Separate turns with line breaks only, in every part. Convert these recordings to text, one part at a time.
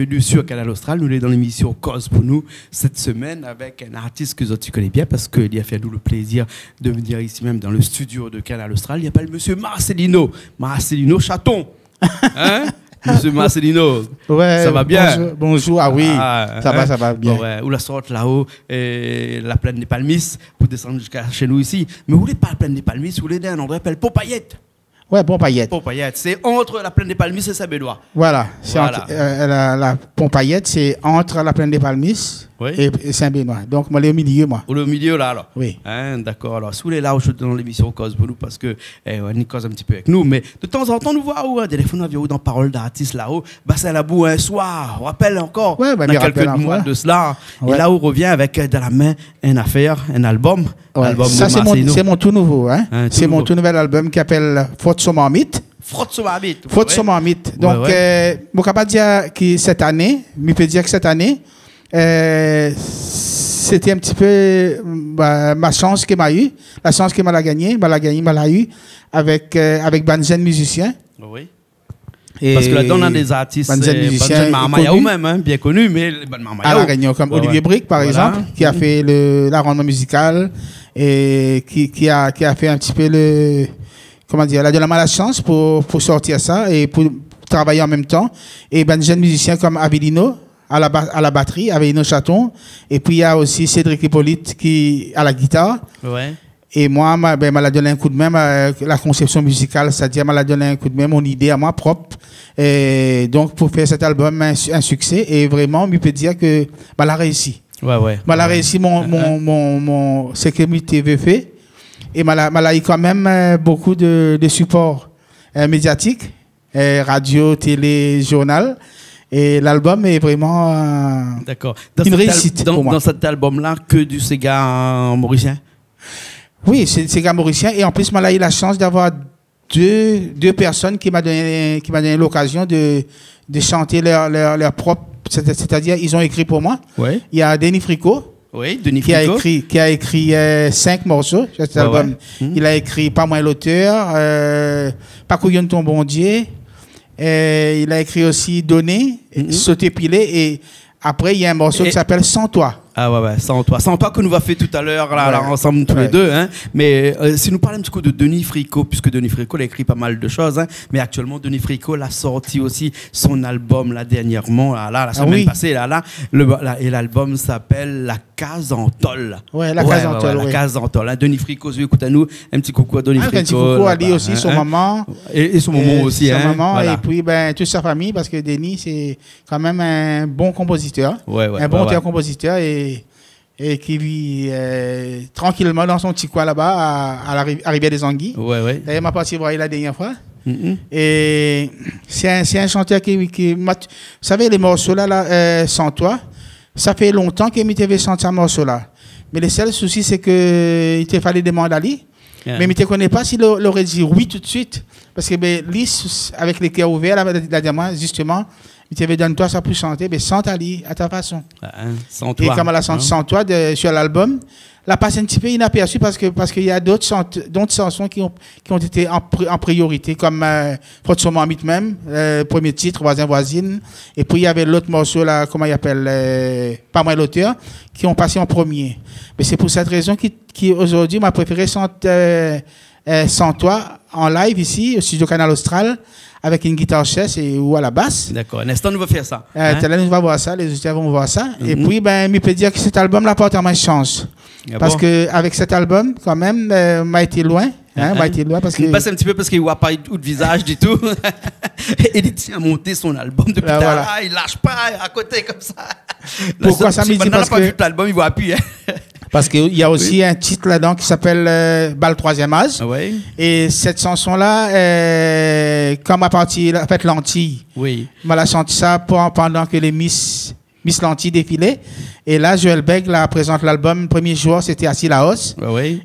bienvenue sur Canal Austral. Nous sommes dans l'émission Cause pour nous cette semaine avec un artiste que tu connais bien parce qu'il a fait nous le plaisir de venir ici même dans le studio de Canal Austral. Il s'appelle Monsieur Marcelino Chaton. Hein? Monsieur Marcelino,
ouais,
ça va bien?
Bonjour, ah oui, ça va bien.
Ouais, ou la sorte là-haut, la plaine des Palmistes, pour descendre jusqu'à chez nous ici. Mais vous voulez pas la plaine des Palmistes, vous voulez un endroit qui s'appelle Pompayette.
Ouais, Pompayette.
Pompayette, c'est entre la plaine des Palmistes et Saint-Benoît.
Voilà,
Voilà.
Entre, la Pompayette, c'est entre la plaine des Palmistes et Saint-Benoît. Donc, moi, je suis au milieu, moi.
Au milieu, là, alors?
Oui.
Hein, d'accord. Alors, si vous voulez, là, je suis dans l'émission Cause pour nous parce que on y cause un petit peu avec nous. Mais de temps en temps, nous voyons un téléphone avion dans Parole d'artiste là-haut. Bassin Labou, un soir, on rappelle encore.
Ouais,
il y a quelques mois de cela. Ouais. Et là, on revient avec dans la main une affaire, un album.
Ouais.
Album
ça, c'est mon tout nouveau. Hein? C'est mon tout nouvel album qui s'appelle Frotte sur Marmite.
Frotte sur Marmite.
Frotte sur Marmite. Donc, je ne peux pas dire que cette année, mais je peux dire que cette année, c'était un petit peu ma chance que m'a eu, la chance que m'a gagné, m'a eu avec Banzen musicien.
Oui. Et parce que là-dedans, on a des artistes, Banzen Marmayaou même, hein, bien connus, mais
Marmayaou. Comme Olivier Brick, par exemple, qui a fait l'arrangement musical et qui a fait un petit peu comment dire, elle a de la malchance pour sortir ça et pour travailler en même temps. Et Banzen musicien comme Avelino, à la batterie, Avelino Chaton. Et puis, il y a aussi Cédric Hippolyte qui à la guitare.
Ouais.
Et moi, m'a donné un coup de main, la conception musicale, c'est-à-dire, m'a donné un coup de main, mon idée à moi propre. Et donc, pour faire cet album un succès, et vraiment, je peux dire que l'a réussi.
Ouais.
L'a réussi ce que je veux faire. Et m'a eu quand même beaucoup de support médiatique, radio, télé, journal. Et l'album est vraiment une réussite pour moi.
Dans cet album-là, que du Sega mauricien? Oui,
c'est Sega mauricien. Et en plus, moi, j'ai eu la chance d'avoir deux personnes qui m'ont donné l'occasion de chanter leur propre. C'est-à-dire, ils ont écrit pour moi.
Ouais.
Il y a Denis Fricot.
Oui, Denis Fricot.
Qui a écrit 5 morceaux. Cet album. Il a écrit Pas moi l'auteur, Pas couillonne ton bon Dieu. Il a écrit aussi Donner, Sauter pilé, et après il y a un morceau qui s'appelle Sans toi.
Ah ouais, Sans toi que nous va faire tout à l'heure là, ensemble tous les deux. Hein. Mais si nous parlons un petit coup de Denis Fricot, puisque Denis Fricot a écrit pas mal de choses, hein, mais actuellement Denis Fricot a sorti aussi son album là dernièrement, la semaine passée et l'album s'appelle La Case en Tôle.
Ouais, La Case en Tôle.
La Case en Tôle. Hein. Denis Fricot, écoute à nous, un petit coucou à Denis Fricot.
Un petit coucou à lui aussi, son maman.
Et son maman aussi.
Son maman, et puis toute sa famille, parce que Denis c'est quand même un bon compositeur, un bon auteur-compositeur et qui vit tranquillement dans son petit coin là-bas à la rivière des Anguilles.
Ouais.
D'ailleurs, m'a parti voir la dernière fois. Et c'est un chanteur qui vous savez, les morceaux là, Sans toi, ça fait longtemps qu'il m'avait chanté un morceau là. Mais le seul souci, c'est que il te fallait demander à lui. Yeah. Mais je ne connais pas s'il aurait dit oui tout de suite. Parce que lui, avec les cœurs ouverts, la dernière, justement, il te donne toi ça pour chanter, mais sans Ali, à ta façon.
Sans toi.
Et comme elle a chanté Sans toi sur l'album, la passe un petit peu inaperçue parce qu'il y a d'autres chansons qui ont été en priorité, comme Frotte sur Marmite même, premier titre, Voisin Voisine. Et puis il y avait l'autre morceau, là, comment il appelle, Pas moi l'auteur, qui ont passé en premier. Mais c'est pour cette raison qu'aujourd'hui, m'a préféré chanter Sans toi en live ici, au studio Canal Austral, avec une guitare chaise ou à la basse.
D'accord. Un instant, nous va faire ça.
Nous va voir ça, les auditeurs vont voir ça. Et puis, je peux dire que cet album l'apporte à ma chance. Parce qu'avec cet album, quand même, m'a été loin. M'a été loin parce que...
Il passe un petit peu parce qu'il ne voit pas tout de visage du tout. Et il tient à monter son album depuis là, il ne lâche pas à côté comme ça.
Pourquoi ça me dit? Parce que
l'album, il voit appuyer.
Parce qu'il y a aussi un titre là-dedans qui s'appelle Bal troisième âge.
Oui.
Et cette chanson-là, comme à partir de la fête Lentille, m'a la chanté ça pendant que les Miss Lentille défilaient. Et là, Joël Beg présente l'album. Le premier jour, c'était à Sillaos.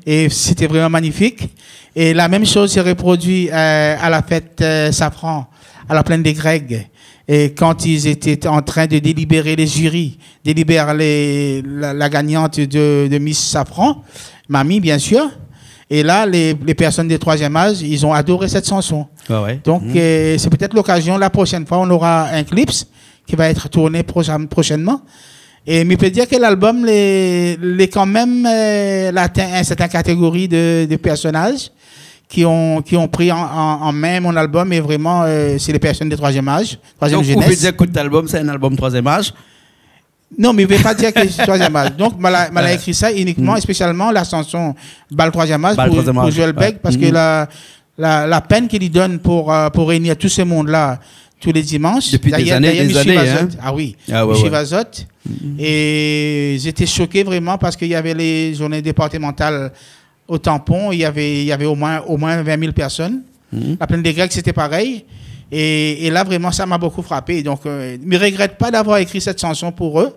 Et c'était vraiment magnifique. Et la même chose s'est reproduite à la fête Safran, à la plaine des Grecs. Et quand ils étaient en train de délibérer les jurys, délibérer la gagnante de Miss Safran, Mamie, bien sûr. Et là, les personnes des troisième âge, ils ont adoré cette chanson. Donc, c'est peut-être l'occasion, la prochaine fois, on aura un clip qui va être tourné prochainement. Et je peux dire que l'album est quand même atteint une certaine catégorie de personnages qui ont pris en main mon album, et vraiment, c'est les personnes de troisième âge, troisième jeunesse.
Donc, vous pouvez dire que cet album, c'est un album troisième âge?
Non, mais je ne vais pas dire que c'est troisième âge. Donc, je l'ai écrit ça uniquement, et spécialement la chanson Bal troisième âge pour Joël Beg, parce que la peine qu'il lui donne pour réunir tout ce monde-là tous les dimanches.
Depuis des années, hein?
Ah oui, Michel Vazot. Et j'étais choqué vraiment parce qu'il y avait les journées départementales au tampon, il y avait au moins 20 000 personnes. La plaine des Grecs, c'était pareil. Et là, vraiment, ça m'a beaucoup frappé. Donc, je ne regrette pas d'avoir écrit cette chanson pour eux.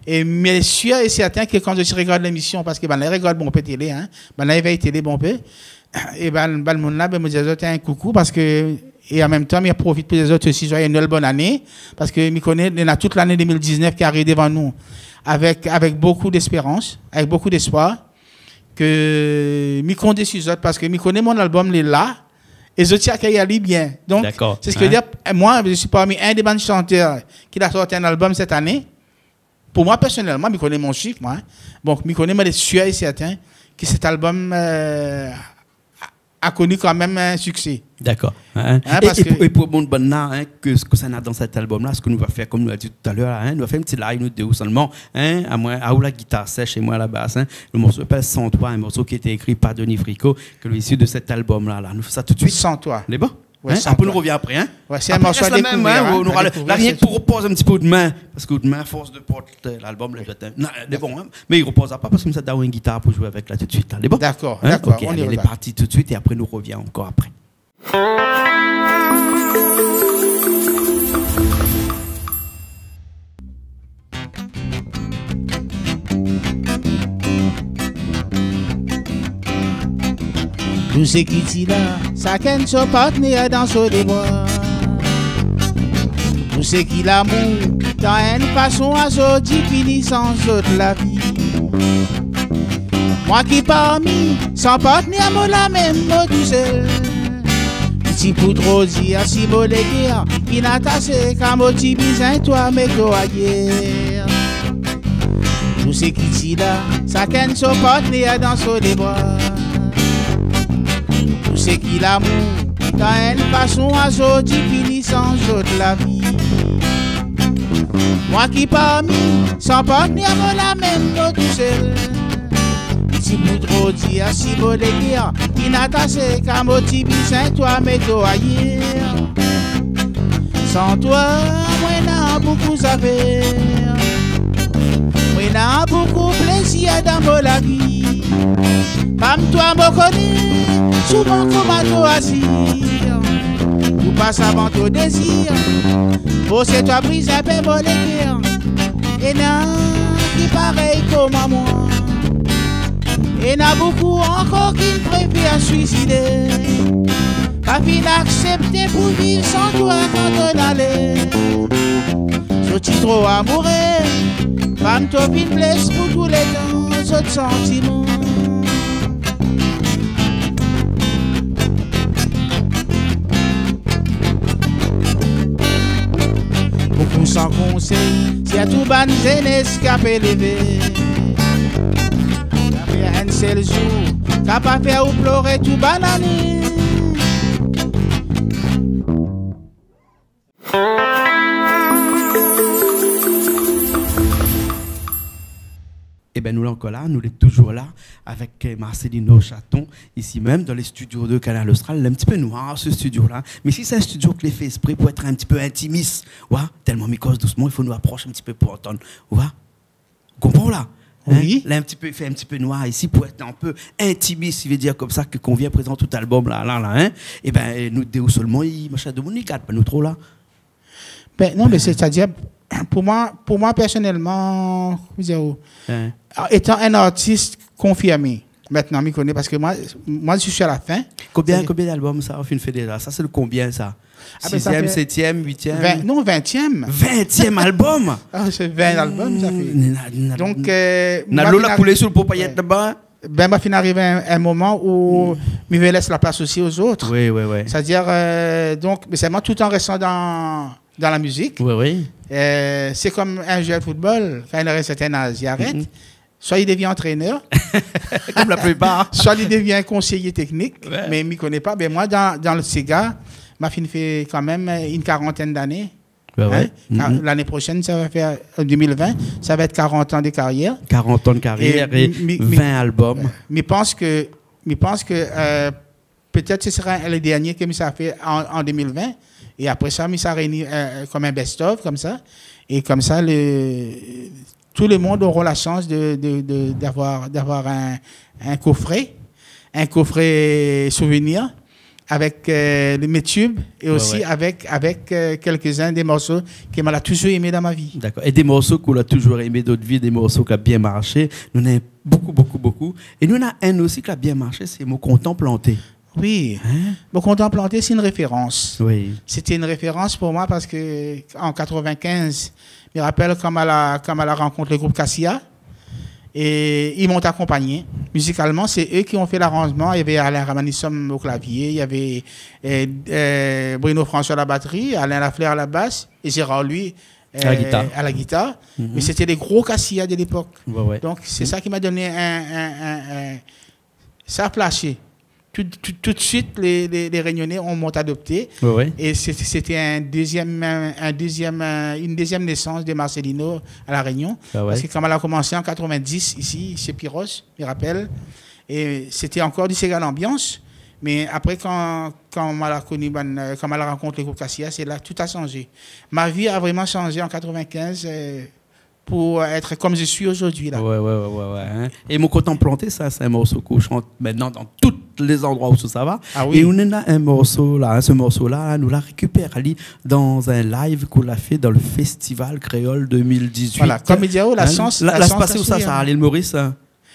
Mais sûr et certain que quand je regarde l'émission, parce que je regarde bon peu télé, hein, je veille télé bon peu, et le monde là, me dit un coucou parce que, et en même temps, je profite pour les autres aussi, joyeux Noël, bonne année, parce que je connais, il y a toute l'année 2019 qui arrive devant nous, avec beaucoup d'espérance, avec beaucoup d'espoir, que je compte sur les autres, parce que je connais mon album, il est là, et je tiens qu'il y aille bien. Donc, c'est ce que je veux dire. Moi, je suis parmi un des bandes chanteurs qui a sorti un album cette année. Pour moi, personnellement, je connais mon chiffre, moi. Donc, je connais, mais je suis sûr et certain que cet album a connu quand même un succès.
D'accord. Et pour mon bon que ce que ça a dans cet album-là, ce que nous va faire, comme nous l'a dit tout à l'heure, nous va faire un petit live, nous deux seulement, à moi, à où la guitare sèche et moi à la basse. Le morceau s'appelle Sans toi, un morceau qui a été écrit par Denis Fricot, que l'issue de cet album-là. Nous faisons ça tout de suite.
Sans toi.
C'est bon? Après, nous revient après.
Ouais, c'est un morceau à découvrir.
Là, rien que pour reposer un petit peu de main, parce que de main, force de porter l'album, c'est bon. Mais il ne reposera pas parce que ça a une guitare pour jouer avec là tout de suite. C'est bon?
D'accord.
Ok, on est parti tout de suite et après, nous revient encore après.
Tout ce qui dit là, ça qu'un son partenaire dans ce débois. Tout ce qui l'amour, dans une façon à sortir, fini sans autre la vie. Moi qui parmi, sans partenaire, moi la même, moi tout seul. Si pour trop dire, si moi les guerres, qui n'a tassé, quand moi tu bisin, toi, mais toi hier. Tout ce qui dit là, ça qu'un son partenaire dans ce débois. C'est qui l'amour, dans une façon à sortir, fini sans autre la vie. Moi qui parmi, sans partenaire, moi la même, moi tout seul. Si vous trop dire, si vous les guerres, qui n'a tassé, qu'à motiver, c'est toi, mais toi ailleurs. Sans toi, moi n'a beaucoup à faire. Moi n'a beaucoup plaisir dans la vie. Comme toi, me connais, souvent comme à toi assis. Tout passe avant ton désir. Oh, c'est toi brise un peu mon cœur. Et n'a qui pareil comme à moi. Et n'a beaucoup encore qui me préfèrent suicider. Pas fin accepter pour vivre sans toi quand on allait. Je suis trop amoureux. Femme, toi, une blesse pour tous les temps, autres sentiments. Beaucoup sans conseil, c'est à tout ban jeunesse qui a fait lever. Qui a fait un seul jour, qui a pas fait ou pleurer tout banané.
Et bien nous là encore là, nous sommes toujours là avec Marcelino Chaton, ici même dans les studios de Canal Austral. Un petit peu noir ce studio-là, mais si c'est un studio qui est fait exprès pour être un petit peu intimiste, ouais, tellement m'écosse doucement, il faut nous approcher un petit peu pour entendre. Ouais. Comprends là?
Oui.
Là, il fait un petit peu noir ici pour être un peu intimiste, il veut dire comme ça, que qu'on vient présenter tout l'album là, hein. Et bien nous deux seulement, il m'a de Monique, pas nous trop là.
Ben non, mais c'est-à-dire, pour moi personnellement, étant un artiste confirmé, maintenant, je connais parce que moi, je suis à la fin.
Combien d'albums ça, au fin fait déjà? Ça, c'est le combien ça? 6e, 7e, 8e?
Non, 20e.
20e album?
C'est 20 albums, ça fait. Donc,
Nalo coulé sur le popayette là-bas?
Ben, il arrive un moment où je laisse la place aussi aux autres.
Oui.
C'est-à-dire, donc, mais c'est moi tout en restant dans la musique.
Oui, oui.
C'est comme un joueur de football, quand il a un certain âge, il arrête. Soit il devient entraîneur,
comme la plupart.
Soit il devient conseiller technique, mais il ne m'y connaît pas. Ben moi, dans le Sega, ma fille fait quand même une 40aine d'années. L'année prochaine, ça va faire 2020, ça va être 40 ans de carrière.
40 ans de carrière et 20 albums.
Mais pense que peut-être ce sera le dernier que ça a fait en 2020. Et après ça, ça réunit comme un best-of, comme ça. Et comme ça, tout le monde aura la chance d'avoir un coffret souvenir avec mes tubes et aussi avec quelques-uns des morceaux que m'a toujours aimé dans ma vie.
D'accord. Et des morceaux qu'on a toujours aimé, d'autres vies, des morceaux qui ont bien marché. Nous en avons beaucoup. Et nous en avons un aussi qui a bien marché, c'est Mon Content Planté.
Oui, Mon Content Planté, c'est une référence.
Oui.
C'était une référence pour moi parce que en 95, je me rappelle comme à la rencontre le groupe Cassia, et ils m'ont accompagné. Musicalement, c'est eux qui ont fait l'arrangement. Il y avait Alain Ramanissom au clavier, il y avait Bruno François à la batterie, Alain Lafleur à la basse, et Gérard, lui, à la guitare. Mais c'était des gros Cassia de l'époque.
Ouais.
Donc, c'est ça qui m'a donné ça a flashé. Tout de suite, les Réunionnais m'ont adopté. Et c'était une deuxième naissance de Marcelino à La Réunion. Parce que quand elle a commencé en 90, ici, chez Pyros, je me rappelle, et c'était encore du Sega l'ambiance. Mais après, quand elle a connu, quand elle a rencontré le groupe Cassia, c'est là tout a changé. Ma vie a vraiment changé en 95. Pour être comme je suis aujourd'hui.
Ouais. Et Mon Content Planté, ça, c'est un morceau qu'on chante maintenant dans tous les endroits où ça va.
Ah oui.
Et on a un morceau là, ce morceau-là, nous l'a récupéré dans un live qu'on a fait dans le Festival Créole 2018.
Voilà, comme il dit, la chance.
Là, c'est passé où ça à l'île Maurice,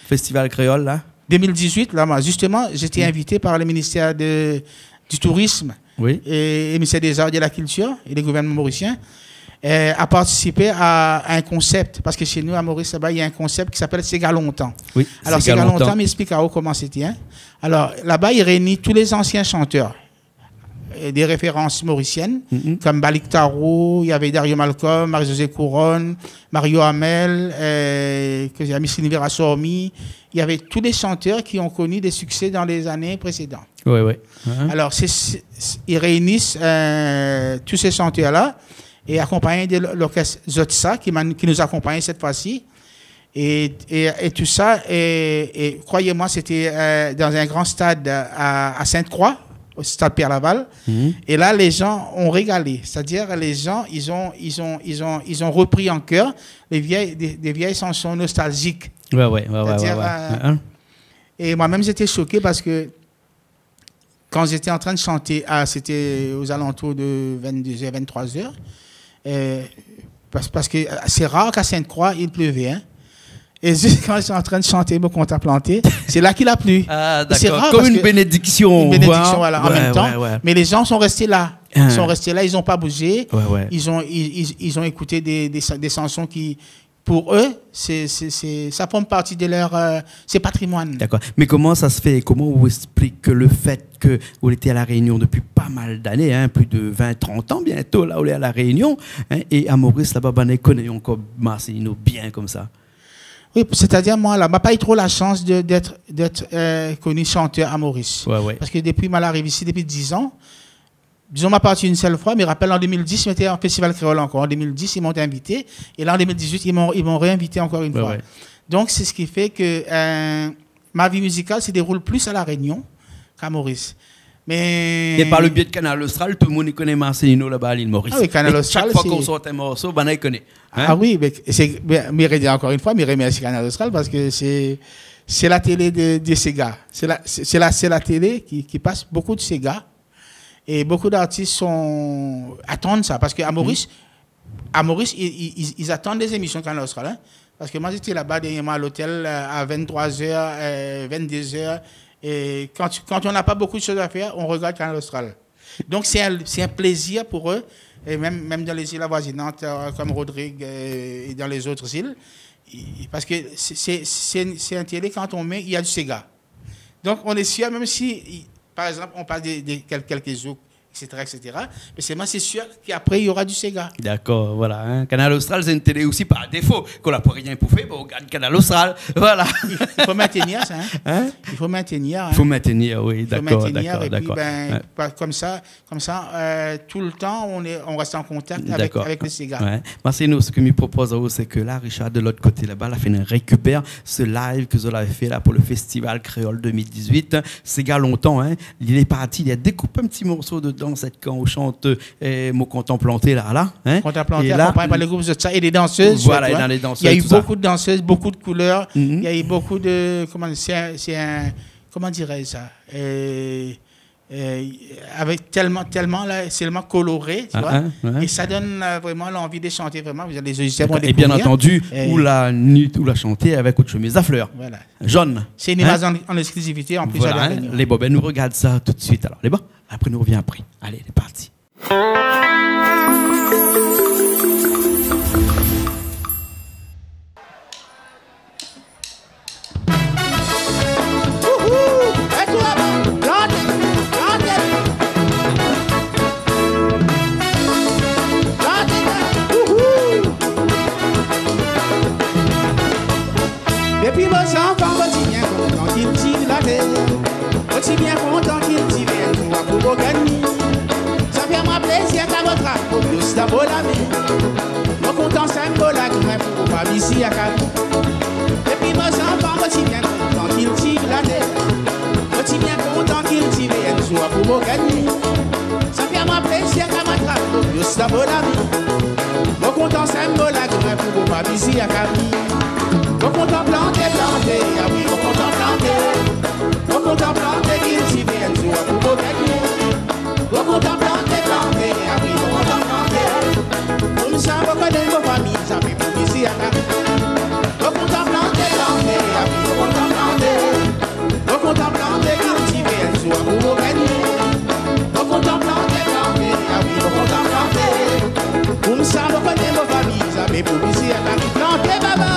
Festival Créole, là
2018, là, moi, justement, j'étais invité par le ministère du Tourisme et le ministère des Arts et de la Culture et le gouvernement mauricien. À participer à un concept, parce que chez nous, à Maurice, il y a un concept qui s'appelle Sega Longtemps. Oui, alors, Sega Longtemps m'explique comment c'était. Alors, là-bas, il réunit tous les anciens chanteurs, des références mauriciennes, comme Balik Taro, il y avait Dario Malcolm, Marie-Josée Couronne, Mario Hamel, Miss Univers Sormi. Il y avait tous les chanteurs qui ont connu des succès dans les années précédentes.
Oui.
Alors, ils réunissent tous ces chanteurs-là, et accompagné de l'orchestre Zotsa qui nous accompagne cette fois-ci. Et tout ça, et croyez-moi, c'était dans un grand stade à Sainte-Croix, au stade Pierre-Laval. Et là, les gens ont régalé. C'est-à-dire, les gens, ils ont repris en chœur des vieilles chansons nostalgiques.
Ouais.
Et moi-même, j'étais choqué parce que quand j'étais en train de chanter, c'était aux alentours de 22h, 23h, parce que c'est rare qu'à Sainte-Croix, il pleuvait. Et juste quand je suis en train de chanter Mon Content Planté, c'est là qu'il a plu.
Ah, d'accord. Comme une bénédiction.
Une bénédiction, voilà, en même temps. Mais les gens sont restés là. Ils sont restés là, ils n'ont pas bougé. Ils ont écouté des chansons qui, pour eux, ça forme partie de leur patrimoine.
D'accord. Mais comment ça se fait? Comment vous expliquez que le fait que vous étiez à La Réunion depuis pas mal d'années, plus de 20-30 ans bientôt, là, vous êtes à La Réunion, et à Maurice, là-bas, on connaît encore Marcelino bien comme ça?
Oui, c'est-à-dire, moi, là, je n'ai pas eu trop la chance d'être connu chanteur à Maurice. Parce que depuis que j'arrive ici, depuis 10 ans, disons, ma partie une seule fois, mais je me rappelle en 2010, j'étais en Festival Créole encore. En 2010, ils m'ont invité. Et là, en 2018, ils m'ont réinvité encore une fois. Donc, c'est ce qui fait que ma vie musicale se déroule plus à La Réunion qu'à Maurice.
Et par le biais de Canal Austral, tout le monde connaît Marcelino là-bas à l'île Maurice.
Ah oui, Canal Austral.
Chaque fois qu'on sort un morceau, il connaît.
Ah oui, mais encore une fois, je remercie Canal Austral parce que c'est la télé de Sega. C'est la télé qui passe beaucoup de Sega. Et beaucoup d'artistes attendent ça. Parce qu'à Maurice, ils attendent des émissions Canal Austral. Parce que moi, j'étais là-bas dernièrement à l'hôtel à 23h, 22h. Et quand on n'a pas beaucoup de choses à faire, on regarde Canal Austral. Donc, c'est un plaisir pour eux. Et même dans les îles avoisinantes, comme Rodrigue et dans les autres îles. Parce que c'est un télé, quand on met, il y a du Sega. Donc, on est sûr, même si... Par exemple, on passe quelques jours etc. Mais c'est sûr qu'après, il y aura du Sega.
D'accord, voilà. Hein. Canal Austral, c'est une télé aussi par défaut. Qu'on n'a pas rien pour faire, on regarde Canal Austral. Voilà.
Il faut maintenir ça. Hein? Il faut maintenir. Hein?
Il faut maintenir, oui, d'accord.
Et puis, comme ça, tout le temps, on reste en contact avec le Sega.
Ouais. Marcelo, ce que me propose, c'est que là, Richard, de l'autre côté là-bas, la fait récupère ce live que vous avez fait là pour le Festival Créole 2018. Sega longtemps, hein. Il est parti, il a découpé un petit morceau dedans, quand on chante Mon Contemplanté là. Hein.
Contemplanté, accompagné par les groupes de ça et des danseuses.
Voilà, et dans les danseuses.
Il y a eu beaucoup de danseuses, beaucoup de couleurs. Il y a eu beaucoup de. Comment dirais-je ça? Avec tellement là, c'est tellement coloré, tu vois, et ça donne vraiment l'envie de chanter vraiment. Vous allez
et bien entendu, ou la chanter avec autre chemise à fleurs.
Voilà.
Jaune.
C'est une image en exclusivité en plus.
Voilà, les bobes, nous regardent ça tout de suite. Alors, les bobes, après nous revient après. Allez, c'est parti.
Depuis vos enfants, aussi bien content qu'ils tirent la tête, aussi bien content qu'ils tirent tout à pour vos gagner. Ça fait moi plaisir qu'à votre âme, plus d'abord la vie. Mon content symbole à grain pour pas ici à Calais. Depuis vos enfants, aussi bien content qu'ils tirent la tête, aussi bien content qu'ils tirent tout à pour vos gagner. Ça fait moi plaisir qu'à votre âme, plus d'abord la vie. Mon content symbole à grain pour pas ici à Calais. Au contemplanté, ah oui, au contemplanté, qu'il s'y vienne sur un pour gagner. Au contemplanté, ah oui, au contemplanté. Comme ça, vous connaissez vos familles, ça fait pour ici à Paris. Au contemplanté, ah oui, au contemplanté, qu'il s'y vienne sur un pour gagner. Au contemplanté, ah oui, au contemplanté. Comme ça, vous connaissez vos familles, ça fait pour ici à Paris. Plantez, baba.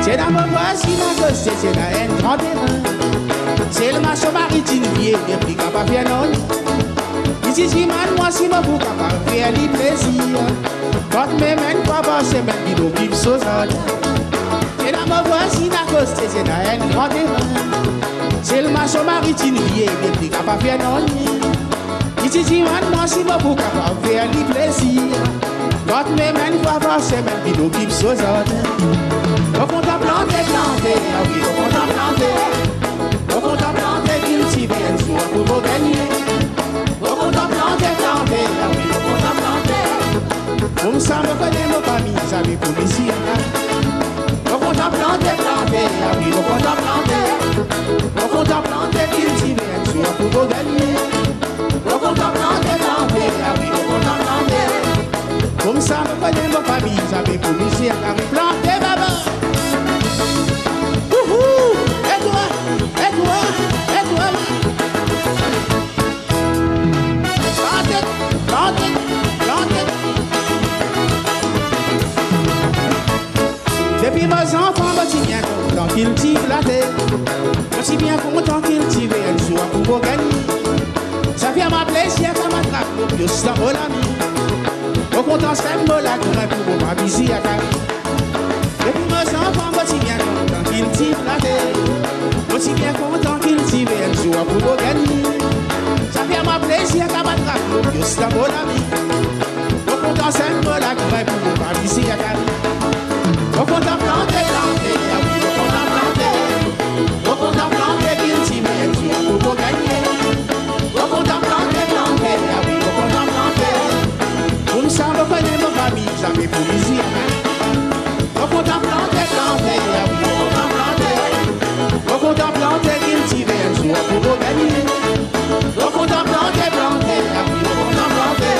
C'est dans mon voici la gosse, c'est la haine grand terrain. C'est le macho maritime qui est plus capable de faire non. Ici, si man, moi, si ma boucle capable de faire du plaisir. Quand même, pas par semaine, il doit vivre sans ça. C'est dans mon voici la gosse, c'est la haine grand terrain. C'est le macho maritime qui est plus capable de faire non. Ici, si man, moi, si ma boucle capable de faire du plaisir. Quand même, pas par semaine, il doit vivre sans ça. Au contemplanté, ah oui, au contemplanté, qu'il s'y vienne sur un pour gagner. Au contemplanté, ah oui, au contemplanté. Comme ça, me connaît mon famille, ça veut pour ici, au contemplanté, ah oui, au contemplanté, qu'il s'y vienne sur un pour gagner. Au contemplanté, ah oui, au contemplanté. Comme ça, me connaît mon famille, ça veut pour ici, planté, baba. Depuis vos enfants, aussi bien content qu'ils tirent la tête, aussi bien content qu'ils tirent un jour pour vous gagner. Ça fait ma plaisir qu'à ma traque, le plus d'abord l'ami. Au content, c'est un mot là pour vous m'aviser à Paris. Depuis vos enfants, aussi bien content qu'ils tirent la tête, aussi bien content qu'ils tirent un jour pour vous gagner. Ça fait ma plaisir qu'à ma traque, le plus d'abord l'ami. Au content, c'est un mot là pour vous m'aviser à Paris. Au contemplanté, ah oui, au contemplanté, qu'il s'y mène sur pour gagner. Au contemplanté, ah oui, au contemplanté. Comme ça, vous connaissez mon famille, jamais pour ici. Au contemplanté, ah oui, au contemplanté, qu'il s'y mène sur pour gagner. Au contemplanté, ah oui, au contemplanté.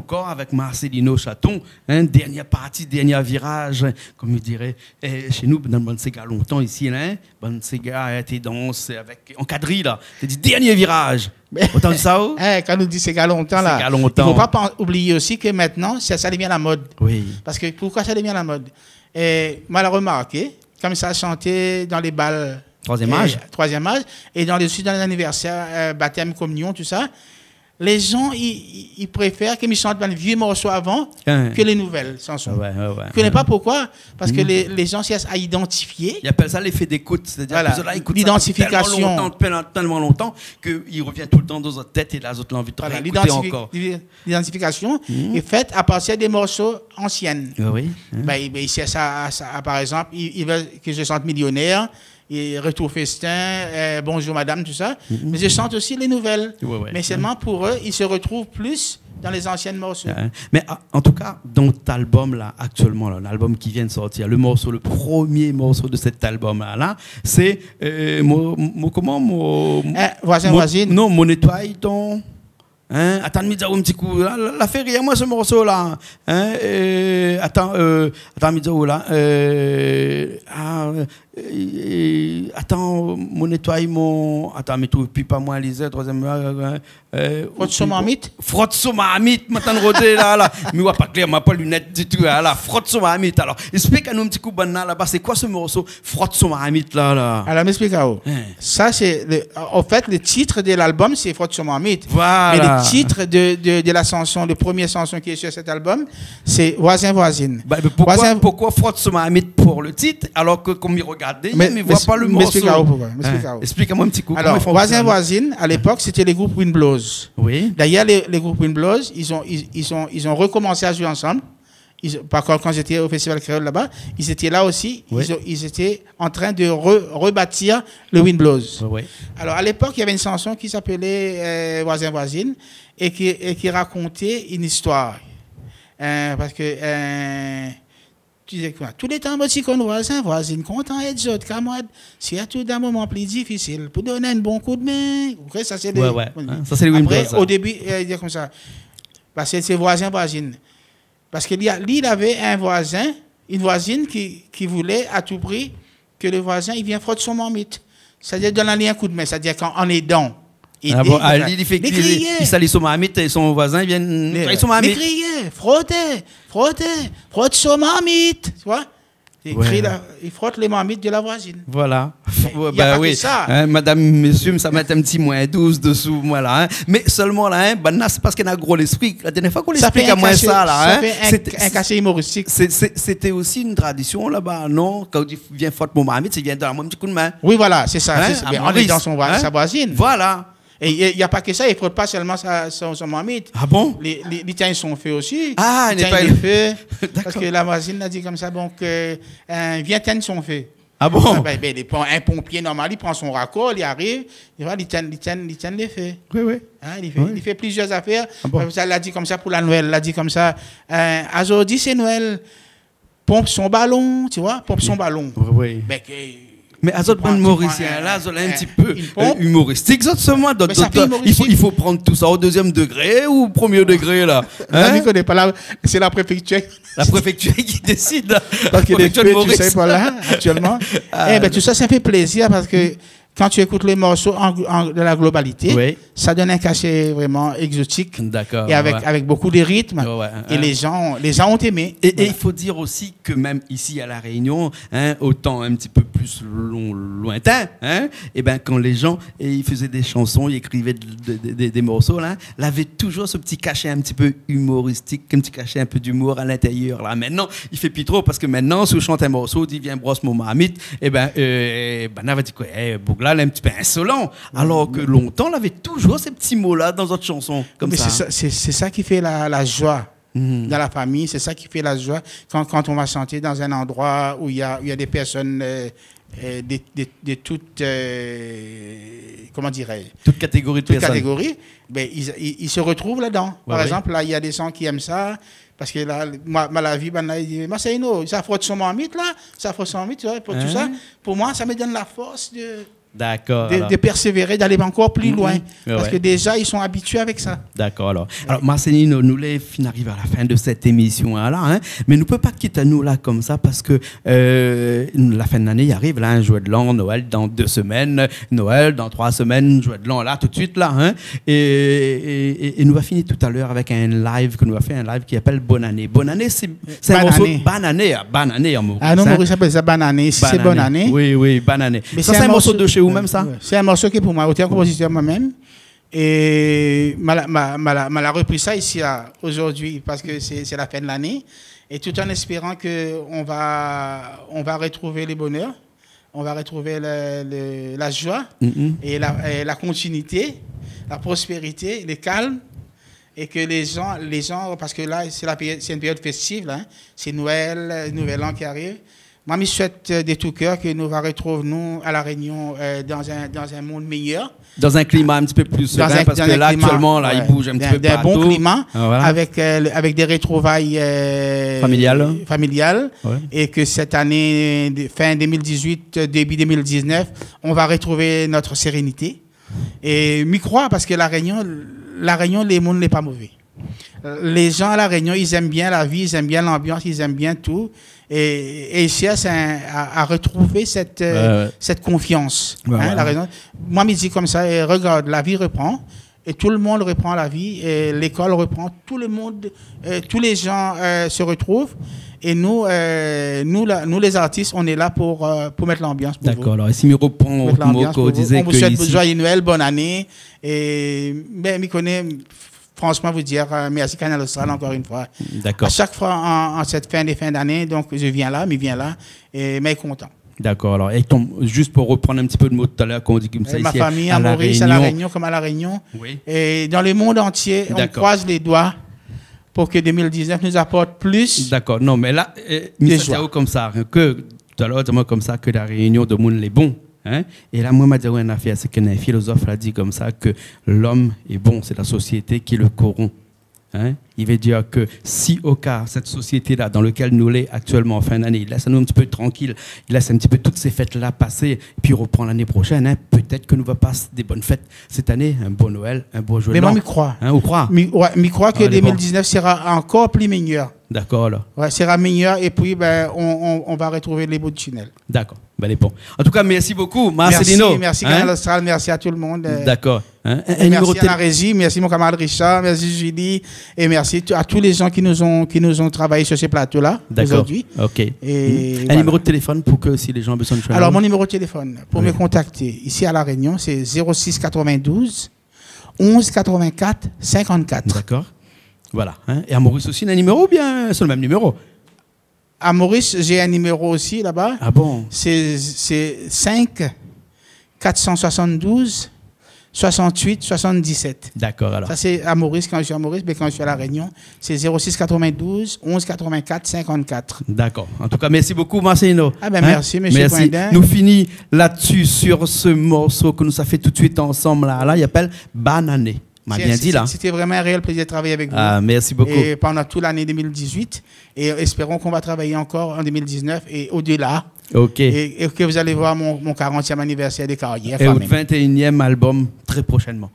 encore avec Marcelino Chaton, hein, dernière partie, dernier virage, comme il dirait. Et chez nous, dans le Bonsega, longtemps ici, hein, Bonsega a été danse avec encadré là. C'est dit dernier virage. Autant de ça,
quand on dit Sega longtemps, là, il ne faut pas oublier aussi que maintenant, ça devient la mode.
Oui.
Parce que pourquoi ça devient la mode? Moi, j'ai remarqué, comme ça chantait dans les balles.
Troisième âge,
et dans les anniversaires, baptême, communion, tout ça. Les gens, ils préfèrent qu'ils chantent dans les vieux morceaux avant que les nouvelles chansons.
Ouais.
Je ne connais pas pourquoi. Parce que les gens cherchent à identifier.
Ils appellent ça l'effet d'écoute. C'est-à-dire que
l'identification.
Tellement longtemps qu'il revient tout le temps dans notre tête et là, les autres l'ont envie de réécouter encore.
L'identification est faite à partir des morceaux anciens.
Oui.
Ils cherchent par exemple, ils veulent que je chante Millionnaire. Et Retour Festin, Bonjour Madame, tout ça. Mais je chante aussi les nouvelles. Mais seulement pour eux, ils se retrouvent plus dans les anciennes morceaux.
Mais en tout cas, dans cet album-là, actuellement, l'album qui vient de sortir, le premier morceau de cet album-là, c'est
Voisine.
Non, Mon nettoie ton... Hein? Attends, me dire un petit coup. La fait rire, moi, ce morceau-là. Hein? Attends, me dire là. Attends, mon nettoie, attends, mais tout, puis pas moi, Lisette, troisième.
Frotte Somamite?
Frotte Somamite, maintenant, rodé là. Mais ouais, pas clair, m'a pas lunettes du tout, là. Frotte Somamite. Alors, explique-nous un petit coup, là-bas, c'est quoi ce morceau, Frotte Somamite, là?
Alors, m'explique-moi. Ça, c'est. En fait, le titre de l'album, c'est Frotte Somamite.
Voilà.
Mais le titre de la chanson, le premier chanson qui est sur cet album, c'est Voisine.
Pourquoi Frotte Somamite pour le titre, alors que comme il regardait, mais il ne voit pas le morceau? Explique-moi un petit coup.
Alors, Voisine, à l'époque, c'était les groupes Wind Blows.
Oui.
D'ailleurs, les groupes Wind Blows, ils ont recommencé à jouer ensemble. Par contre, quand j'étais au Festival Créole là-bas, ils étaient là aussi. Oui. Ils étaient en train de rebâtir le Wind Blows.
Oui.
Alors, à l'époque, il y avait une chanson qui s'appelait Voisine et qui racontait une histoire. Parce que tu disais quoi? Tous les temps, si qu'on voisine, content et des autres camarades, s'il y a tout d'un moment plus difficile, pour donner un bon coup de main. Okay, ça, c'est
ça, c'est le Wind Blows.
Après, au début, il dit comme ça. Parce que c'est voisine. Parce qu'il avait une voisine qui voulait à tout prix que le voisin il vient frotter son marmite. C'est-à-dire donner un coup de main, c'est-à-dire qu'en aidant.
Il fait qu'il salit son marmite et son voisin il vient
frotter son marmite. Frotte son marmite. Tu vois? Il frotte les marmites de la voisine.
Voilà.
Il y a pas que ça.
Hein, madame, monsieur, ça met un petit moins 12 dessous, moi, là. Hein. Mais seulement, là, c'est parce qu'elle a gros l'esprit. La dernière fois qu'on l'explique à moi ça, là.
Ça fait un cachet humoristique.
C'était aussi une tradition, là-bas, non? Quand il vient frotter mon marmite, il vient dans un petit coup de main.
Oui, voilà, c'est ça. On est dans sa voisine.
Voilà.
Et il n'y a pas que ça, il ne frotte pas seulement son marmite.
Ah bon?
Les tiens, ils sont faits aussi.
Ah,
il n'est pas fait. Parce que la voisine a dit comme ça, donc, viens teindre son feu.
Ah bon?
Il prend un pompier normal, il prend son raccord, il arrive, il tient les feux.
Oui.
Hein, il fait plusieurs affaires. Ah bon? Elle a dit comme ça pour la Noël, elle a dit comme ça, aujourd'hui c'est Noël, pompe son ballon, tu vois, son ballon.
Oui. Mais à autres bonnes mauriciens, là, c'est un petit peu humoristique, seulement. Il faut prendre tout ça au deuxième degré ou au premier degré, là.
Hein? Connaît pas là, c'est la préfecture.
La préfecture qui décide.
Parce que les feux, tu sais pas là, actuellement. Tout ça fait plaisir parce que quand tu écoutes les morceaux de la globalité, ça donne un cachet vraiment exotique.
D'accord.
Et avec beaucoup de rythme. Et les gens ont aimé.
Et il faut dire aussi que même ici à La Réunion, autant un petit peu plus lointain, et ben quand les gens ils faisaient des chansons, ils écrivaient des morceaux, là, il avait toujours ce petit cachet un petit peu humoristique, un petit cachet un peu d'humour à l'intérieur. Là. Maintenant, il fait plus trop parce que maintenant, si on chante un morceau, il dit viens brosse mon marmite, et ben on va dire quoi, Bougla, il est un petit peu insolent. Alors que longtemps, il avait toujours ces petits mots-là dans notre chanson. Comme ça.
C'est ça qui fait la joie. Dans la famille, c'est ça qui fait la joie quand on va chanter dans un endroit où il y a des personnes de toutes comment dirais-je,
toute catégorie de personnes.
Ils se retrouvent là-dedans. Par exemple, là il y a des gens qui aiment ça parce que là la vie il dit ça frotte son marmite là, ça frotte son marmite, pour tout ça. Pour moi, ça me donne la force
D'accord.
De persévérer, d'aller encore plus loin. Parce que déjà, ils sont habitués avec ça.
D'accord. Alors Marcelino, nous les fin arrive à la fin de cette émission-là, hein, mais nous ne pouvons pas quitter nous là comme ça parce que la fin de l'année arrive, là, un jouet de l'an, Noël dans 2 semaines, Noël dans 3 semaines, jouet de l'an là, tout de suite là. Hein, et nous va finir tout à l'heure avec un live que nous va faire, un live qui appelle Bonne Année. Bonne Année, c'est un morceau de Banane en Maurice.
Ah non, Maurice appelle ça Banane. Si c'est Bonne Année.
Oui, Banane. Mais ça, c'est un morceau de chez vous même, ça?
C'est un morceau qui est pour moi, auteur compositeur moi-même. Et m'a repris ça ici aujourd'hui parce que c'est la fin de l'année. Et tout en espérant qu'on va retrouver les bonheurs, on va retrouver la joie et la continuité, la prospérité, le calme. Et que les gens, parce que là, c'est une période festive, là, hein, c'est Noël, Nouvel An qui arrive. Moi, je souhaite de tout cœur que nous va retrouver, nous, à La Réunion, dans un monde meilleur.
Dans un climat un petit peu plus serein, parce que là, actuellement, là, il bouge un petit peu partout.
D'un bon climat, avec des retrouvailles familiales. Ouais. Et que cette année, fin 2018, début 2019, on va retrouver notre sérénité. Et m'y croire, parce que La Réunion, les mondes n'est pas mauvais. Les gens à La Réunion, ils aiment bien la vie, ils aiment bien l'ambiance, ils aiment bien tout. Et ils cherchent à retrouver cette confiance. Hein, la Réunion. Moi, je me dis comme ça, et regarde, la vie reprend. Et tout le monde reprend la vie. Et l'école reprend. Tout le monde, tous les gens se retrouvent. Et nous, les artistes, on est là pour mettre l'ambiance.
D'accord. Alors, ici, je reprends Moko disait que.
On vous souhaite joyeux Noël, bonne année. Et je connais. Franchement, vous dire merci Canal Austral encore une fois.
D'accord.
À chaque fois en cette fin d'année, donc je viens là, mais content.
D'accord. Alors, juste pour reprendre un petit peu de mots tout à l'heure, qu'on dit comme ça
ma
ici
famille à Maurice, à La Réunion, comme à La Réunion. Oui. Et dans le monde entier, on croise les doigts pour que 2019 nous apporte plus.
D'accord. Non, mais là, comme ça, que tout à l'heure, comme ça, que La Réunion de monde les bons. Hein? Et là, moi, je une affaire, c'est qu'un philosophe a dit comme ça que l'homme est bon, c'est la société qui le corrompt. Hein? Il veut dire que si au cas, cette société-là, dans laquelle nous l'est actuellement en fin d'année, il laisse nous un petit peu tranquille, il laisse un petit peu toutes ces fêtes-là passer, et puis il reprend l'année prochaine, hein? Peut-être que nous va passer des bonnes fêtes cette année, un bon Noël, un bon jour.
Mais moi, je crois.
Hein, crois.
Je crois que 2019 sera encore plus meilleur.
D'accord, là.
Ouais, sera meilleur, et puis on va retrouver les bouts de tunnel.
D'accord. Ben, bon. En tout cas, merci beaucoup, Marcelino.
Merci Canal Austral, merci à tout le monde.
D'accord.
Hein? Merci à la régie, merci mon camarade Richard, merci Julie, et merci à tous les gens qui nous ont travaillé sur ces plateaux-là aujourd'hui.
Ok. Un numéro de téléphone pour que si les gens ont besoin de faire.
Alors, mon numéro de téléphone pour me contacter ici à La Réunion, c'est 06 92 11 84 54.
D'accord. Voilà. Hein? Et à Maurice aussi, un numéro ou bien c'est le même numéro?
À Maurice, j'ai un numéro aussi là-bas.
Ah bon?
C'est 5 472 68 77.
D'accord, alors.
Ça, c'est à Maurice, quand je suis à Maurice, mais quand je suis à La Réunion, c'est 06 92 11 84 54.
D'accord. En tout cas, merci beaucoup, Marcelino.
Ah ben merci, monsieur Poindin.
Nous finissons là-dessus sur ce morceau que nous avons fait tout de suite ensemble là. Il s'appelle Banane. M'a bien dit là.
C'était vraiment un réel plaisir de travailler avec vous.
Ah, merci beaucoup.
Et pendant toute l'année 2018. Et espérons qu'on va travailler encore en 2019 et au-delà.
Ok.
Et que vous allez voir mon 40e anniversaire de carrière.
Et votre 21e album très prochainement.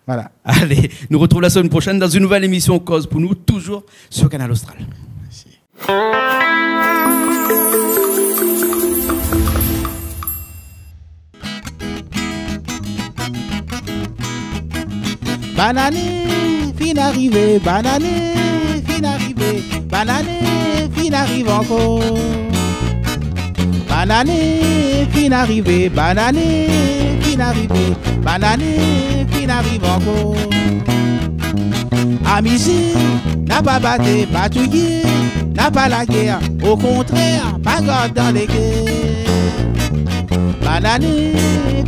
Voilà.
Allez, nous retrouvons la semaine prochaine dans une nouvelle émission Cause pour nous, toujours sur Canal Austral.
Merci. Banane, fin arrivé, banane, fin arrivé, banane, fin arrive encore. Banane, fin arrivé, banane, fin arrivé, banane, fin arrive encore. Amici, n'a pas battu, pas tué, n'a pas la guerre, au contraire, pas garde dans les guerres. Banane,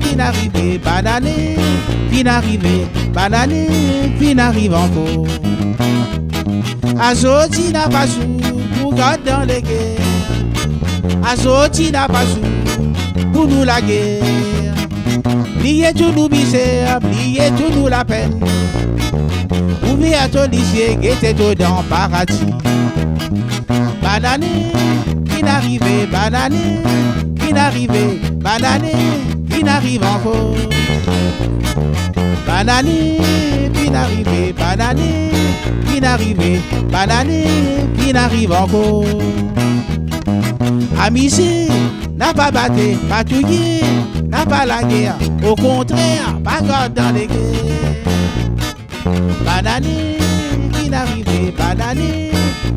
fin arrivé, banane, fin arrivé, banane, fin arrive encore. Azoti n'a pas joué pour garder dans les guerres. Azoti n'a pas joué pour nous la guerre. Pliez tout nous misère, pliez tout nous la peine. Ouvrez à ton lycée, guettez dedans paradis. Banane, fin arrivé, banane, fin arrivé, banane, qui n'arrive encore. Bonne année, qui n'arrive, bonne année, qui n'arrive, bonne année, qui n'arrive encore. Amis, n'a pas battu, pas tué, n'a pas la guerre, au contraire, pas garde dans les guerres. Bonne année, qui n'arrive, bonne année,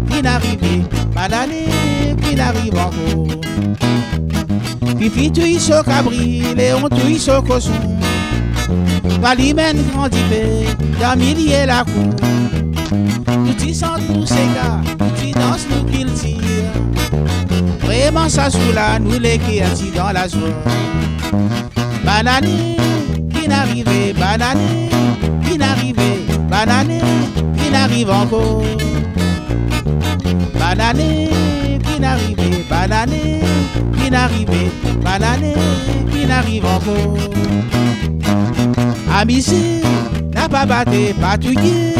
qui n'arrive, bonne année, qui n'arrive encore. Pipi tu y so cabri, Léon tu y so coson. Valimène grandipé, dans milliers la cour. Tout y sent nous ces gars, tout y danse nous qu'il tire. Vraiment ça sous là, nous les qui assis dans la joie. Banane, qui n'arrive, banane, qui n'arrive, banane, qui n'arrive encore. Banane, qui n'arrive, banane, qui n'arrive, banane, qui n'arrive encore. Amici, n'a pas battu, pas tué,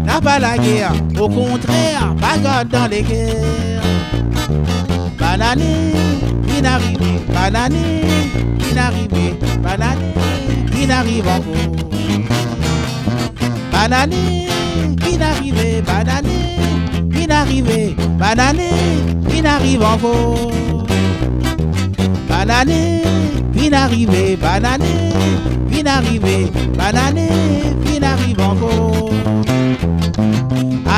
n'a pas la guerre, au contraire, pas garde dans les guerres. Banane, qui n'arrive, banane, qui n'arrive, banane, qui n'arrive encore. Banane, qui n'arrive, banane, qui n'arrive, banane, qui n'arrive encore. Banane, qui n'arrive, banane, qui n'arrive, banane, qui n'arrive encore.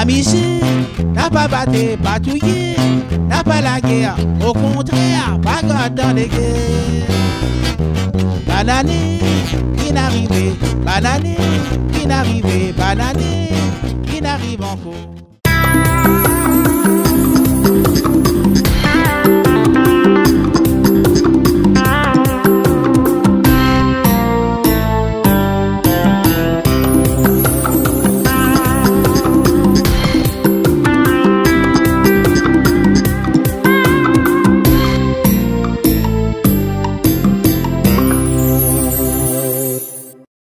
Amici, n'a pas battu, pas tué, n'a pas la guerre, au contraire, pas garde dans les guerres. Banane, qui n'arrive, banane, qui n'arrive, banane, qui n'arrive encore.